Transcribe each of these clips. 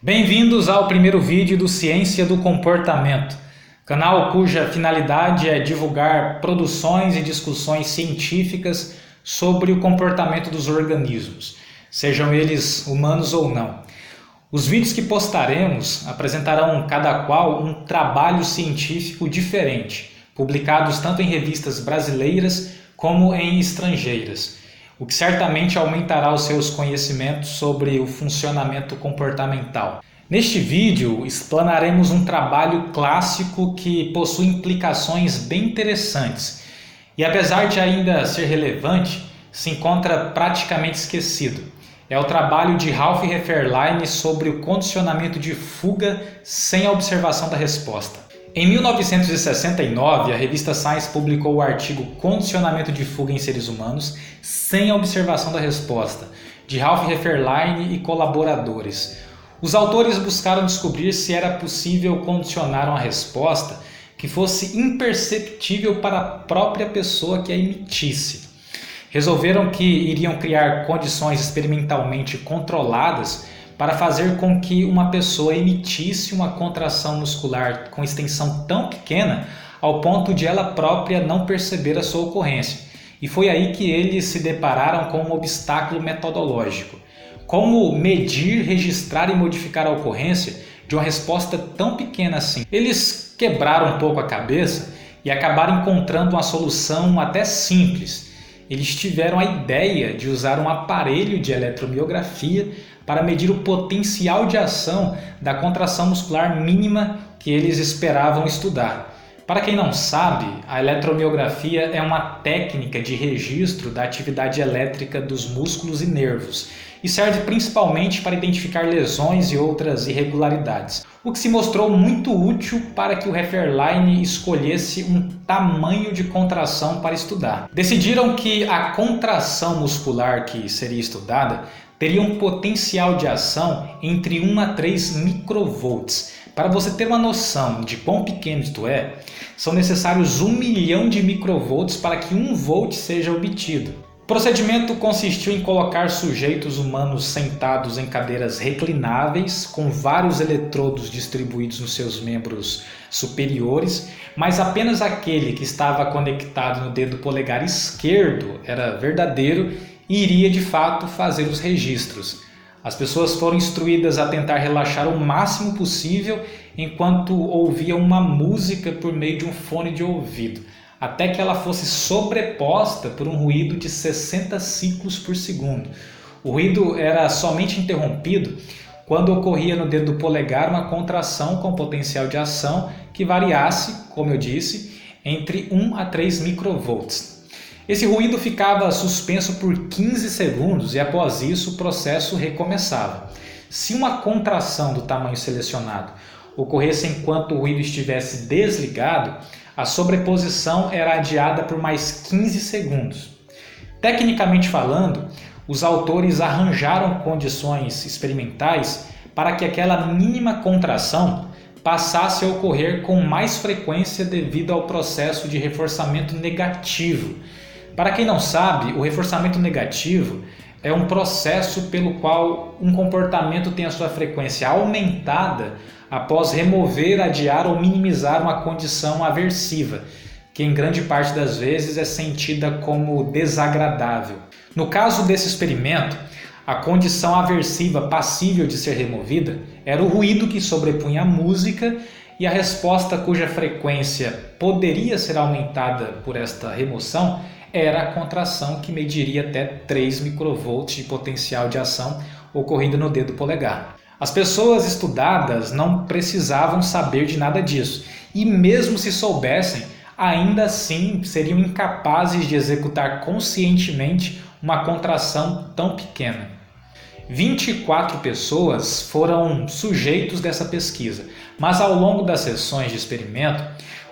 Bem-vindos ao primeiro vídeo do Ciência do Comportamento, canal cuja finalidade é divulgar produções e discussões científicas sobre o comportamento dos organismos, sejam eles humanos ou não. Os vídeos que postaremos apresentarão cada qual um trabalho científico diferente, publicados tanto em revistas brasileiras como em estrangeiras, o que certamente aumentará os seus conhecimentos sobre o funcionamento comportamental. Neste vídeo, explanaremos um trabalho clássico que possui implicações bem interessantes e, apesar de ainda ser relevante, se encontra praticamente esquecido. É o trabalho de Ralph Hefferlein sobre o condicionamento de fuga sem a observação da resposta. Em 1969, a revista Science publicou o artigo Condicionamento de Fuga em Seres Humanos sem a observação da resposta, de Ralph Hefferlein e colaboradores. Os autores buscaram descobrir se era possível condicionar uma resposta que fosse imperceptível para a própria pessoa que a emitisse. Resolveram que iriam criar condições experimentalmente controladas para fazer com que uma pessoa emitisse uma contração muscular com extensão tão pequena ao ponto de ela própria não perceber a sua ocorrência. E foi aí que eles se depararam com um obstáculo metodológico. Como medir, registrar e modificar a ocorrência de uma resposta tão pequena assim? Eles quebraram um pouco a cabeça e acabaram encontrando uma solução até simples. Eles tiveram a ideia de usar um aparelho de eletromiografia para medir o potencial de ação da contração muscular mínima que eles esperavam estudar. Para quem não sabe, a eletromiografia é uma técnica de registro da atividade elétrica dos músculos e nervos e serve principalmente para identificar lesões e outras irregularidades, o que se mostrou muito útil para que o Hefferlein escolhesse um tamanho de contração para estudar. Decidiram que a contração muscular que seria estudada teria um potencial de ação entre 1 a 3 microvolts. Para você ter uma noção de quão pequeno isto é, são necessários 1 milhão de microvolts para que 1 volt seja obtido. O procedimento consistiu em colocar sujeitos humanos sentados em cadeiras reclináveis, com vários eletrodos distribuídos nos seus membros superiores, mas apenas aquele que estava conectado no dedo polegar esquerdo era verdadeiro e iria de fato fazer os registros. As pessoas foram instruídas a tentar relaxar o máximo possível enquanto ouviam uma música por meio de um fone de ouvido, até que ela fosse sobreposta por um ruído de 60 ciclos por segundo. O ruído era somente interrompido quando ocorria no dedo polegar uma contração com potencial de ação que variasse, como eu disse, entre 1 a 3 microvolts. Esse ruído ficava suspenso por 15 segundos e após isso o processo recomeçava. Se uma contração do tamanho selecionado ocorresse enquanto o ruído estivesse desligado, a sobreposição era adiada por mais 15 segundos. Tecnicamente falando, os autores arranjaram condições experimentais para que aquela mínima contração passasse a ocorrer com mais frequência devido ao processo de reforçamento negativo. Para quem não sabe, o reforçamento negativo é um processo pelo qual um comportamento tem a sua frequência aumentada após remover, adiar ou minimizar uma condição aversiva, que em grande parte das vezes é sentida como desagradável. No caso desse experimento, a condição aversiva passível de ser removida era o ruído que sobrepunha a música e a resposta cuja frequência poderia ser aumentada por esta remoção era a contração que mediria até 3 microvolts de potencial de ação ocorrida no dedo polegar. As pessoas estudadas não precisavam saber de nada disso e mesmo se soubessem, ainda assim seriam incapazes de executar conscientemente uma contração tão pequena. 24 pessoas foram sujeitos dessa pesquisa, mas ao longo das sessões de experimento,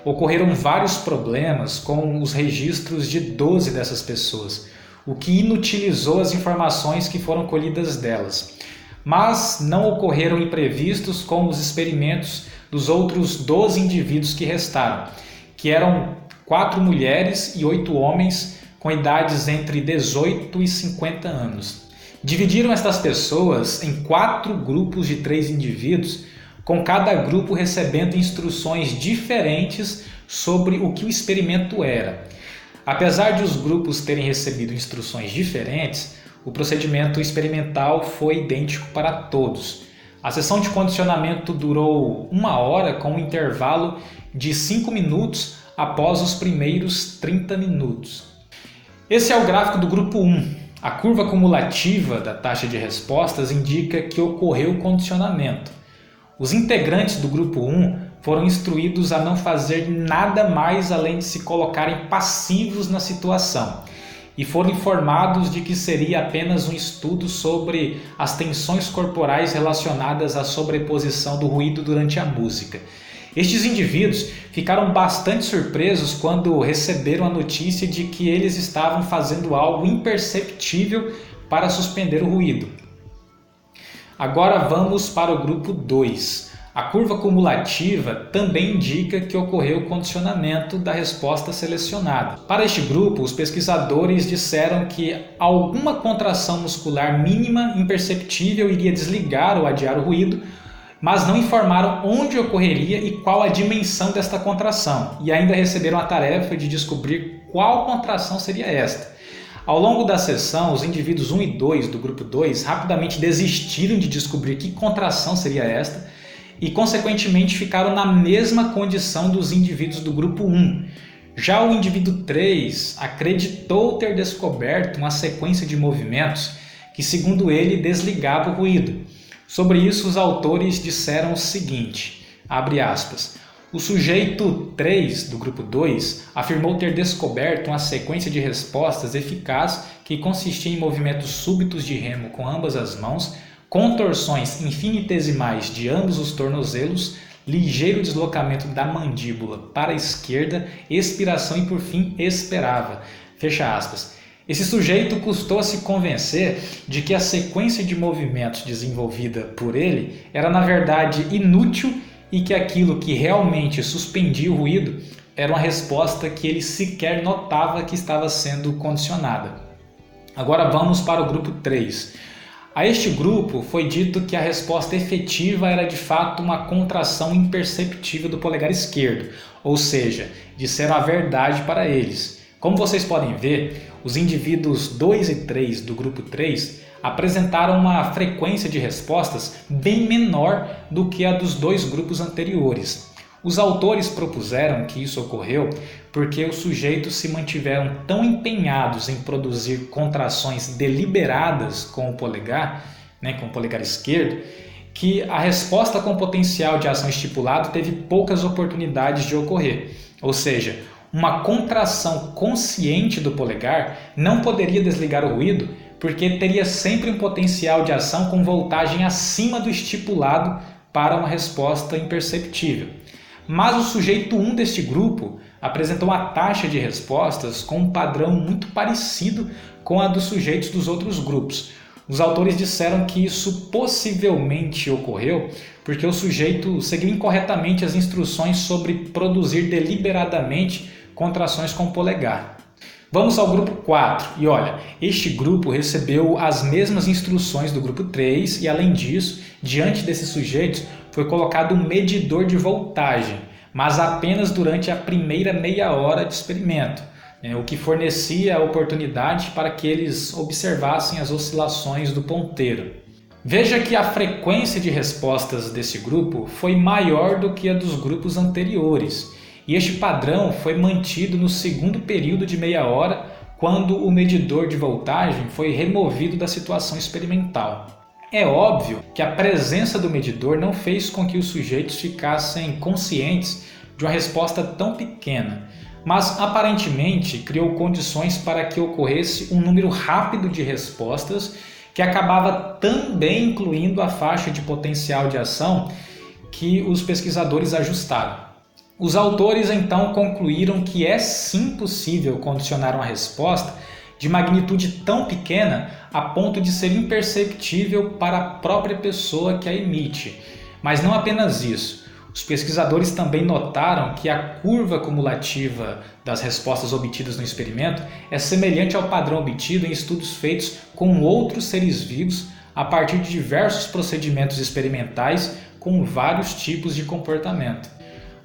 ocorreram vários problemas com os registros de 12 dessas pessoas, o que inutilizou as informações que foram colhidas delas. Mas não ocorreram imprevistos com os experimentos dos outros 12 indivíduos que restaram, que eram 4 mulheres e 8 homens com idades entre 18 e 50 anos. Dividiram estas pessoas em 4 grupos de 3 indivíduos, com cada grupo recebendo instruções diferentes sobre o que o experimento era. Apesar de os grupos terem recebido instruções diferentes, o procedimento experimental foi idêntico para todos. A sessão de condicionamento durou 1 hora, com um intervalo de 5 minutos após os primeiros 30 minutos. Esse é o gráfico do grupo 1. A curva cumulativa da taxa de respostas indica que ocorreu o condicionamento. Os integrantes do grupo 1 foram instruídos a não fazer nada mais além de se colocarem passivos na situação e foram informados de que seria apenas um estudo sobre as tensões corporais relacionadas à sobreposição do ruído durante a música. Estes indivíduos ficaram bastante surpresos quando receberam a notícia de que eles estavam fazendo algo imperceptível para suspender o ruído. Agora vamos para o grupo 2. A curva cumulativa também indica que ocorreu o condicionamento da resposta selecionada. Para este grupo, os pesquisadores disseram que alguma contração muscular mínima imperceptível iria desligar ou adiar o ruído, mas não informaram onde ocorreria e qual a dimensão desta contração, e ainda receberam a tarefa de descobrir qual contração seria esta. Ao longo da sessão, os indivíduos 1 e 2 do grupo 2 rapidamente desistiram de descobrir que contração seria esta e, consequentemente, ficaram na mesma condição dos indivíduos do grupo 1. Já o indivíduo 3 acreditou ter descoberto uma sequência de movimentos que, segundo ele, desligava o ruído. Sobre isso, os autores disseram o seguinte, abre aspas, o sujeito 3 do grupo 2 afirmou ter descoberto uma sequência de respostas eficaz que consistia em movimentos súbitos de remo com ambas as mãos, contorções infinitesimais de ambos os tornozelos, ligeiro deslocamento da mandíbula para a esquerda, expiração e, por fim, esperava. Fecha aspas. Esse sujeito custou a se convencer de que a sequência de movimentos desenvolvida por ele era, na verdade, inútil e que aquilo que realmente suspendia o ruído era uma resposta que ele sequer notava que estava sendo condicionada. Agora vamos para o grupo 3. A este grupo foi dito que a resposta efetiva era de fato uma contração imperceptível do polegar esquerdo, ou seja, disseram a verdade para eles. Como vocês podem ver, os indivíduos 2 e 3 do grupo 3 apresentaram uma frequência de respostas bem menor do que a dos 2 grupos anteriores. Os autores propuseram que isso ocorreu porque os sujeitos se mantiveram tão empenhados em produzir contrações deliberadas com o polegar esquerdo, que a resposta com potencial de ação estipulado teve poucas oportunidades de ocorrer. Ou seja, uma contração consciente do polegar não poderia desligar o ruído porque teria sempre um potencial de ação com voltagem acima do estipulado para uma resposta imperceptível. Mas o sujeito 1 deste grupo apresentou uma taxa de respostas com um padrão muito parecido com a dos sujeitos dos outros grupos. Os autores disseram que isso possivelmente ocorreu porque o sujeito seguiu incorretamente as instruções sobre produzir deliberadamente contrações com o polegar. Vamos ao grupo 4 e olha, este grupo recebeu as mesmas instruções do grupo 3 e, além disso, diante desses sujeitos foi colocado um medidor de voltagem, mas apenas durante a primeira meia hora de experimento, o que fornecia a oportunidade para que eles observassem as oscilações do ponteiro. Veja que a frequência de respostas desse grupo foi maior do que a dos grupos anteriores, e este padrão foi mantido no segundo período de meia hora, quando o medidor de voltagem foi removido da situação experimental. É óbvio que a presença do medidor não fez com que os sujeitos ficassem conscientes de uma resposta tão pequena, mas aparentemente criou condições para que ocorresse um número rápido de respostas que acabava também incluindo a faixa de potencial de ação que os pesquisadores ajustaram. Os autores então concluíram que é sim possível condicionar uma resposta de magnitude tão pequena a ponto de ser imperceptível para a própria pessoa que a emite. Mas não apenas isso. Os pesquisadores também notaram que a curva cumulativa das respostas obtidas no experimento é semelhante ao padrão obtido em estudos feitos com outros seres vivos a partir de diversos procedimentos experimentais com vários tipos de comportamento.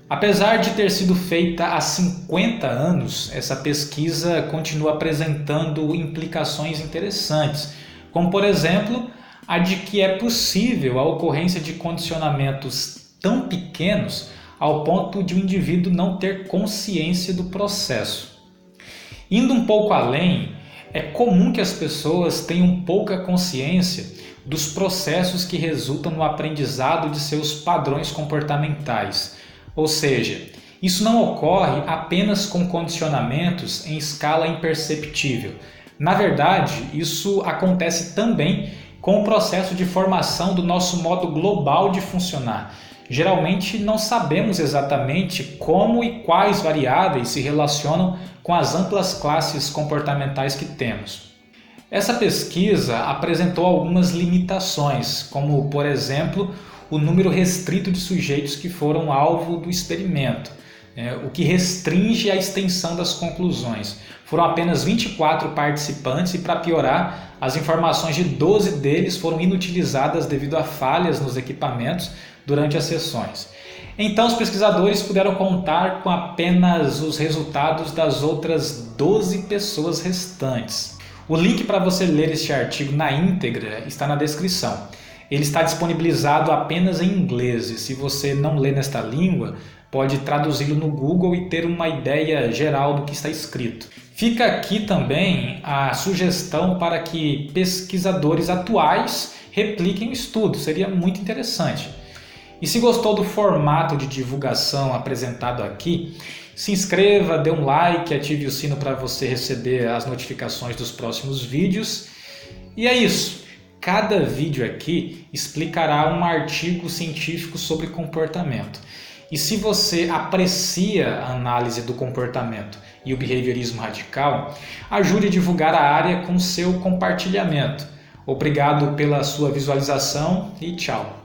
Apesar de ter sido feita há 50 anos, essa pesquisa continua apresentando implicações interessantes, como por exemplo, a de que é possível a ocorrência de condicionamentos tão pequenos ao ponto de o indivíduo não ter consciência do processo. Indo um pouco além, é comum que as pessoas tenham pouca consciência dos processos que resultam no aprendizado de seus padrões comportamentais. Ou seja, isso não ocorre apenas com condicionamentos em escala imperceptível. Na verdade, isso acontece também com o processo de formação do nosso modo global de funcionar. Geralmente não sabemos exatamente como e quais variáveis se relacionam com as amplas classes comportamentais que temos. Essa pesquisa apresentou algumas limitações, como, por exemplo, o número restrito de sujeitos que foram alvo do experimento, o que restringe a extensão das conclusões. Foram apenas 24 participantes e, para piorar, as informações de 12 deles foram inutilizadas devido a falhas nos equipamentos durante as sessões. Então, os pesquisadores puderam contar com apenas os resultados das outras 12 pessoas restantes. O link para você ler este artigo na íntegra está na descrição. Ele está disponibilizado apenas em inglês e, se você não lê nesta língua, pode traduzi-lo no Google e ter uma ideia geral do que está escrito. Fica aqui também a sugestão para que pesquisadores atuais repliquem o estudo, seria muito interessante. E se gostou do formato de divulgação apresentado aqui, se inscreva, dê um like, ative o sino para você receber as notificações dos próximos vídeos. E é isso. Cada vídeo aqui explicará um artigo científico sobre comportamento. E se você aprecia a análise do comportamento e o behaviorismo radical, ajude a divulgar a área com seu compartilhamento. Obrigado pela sua visualização e tchau!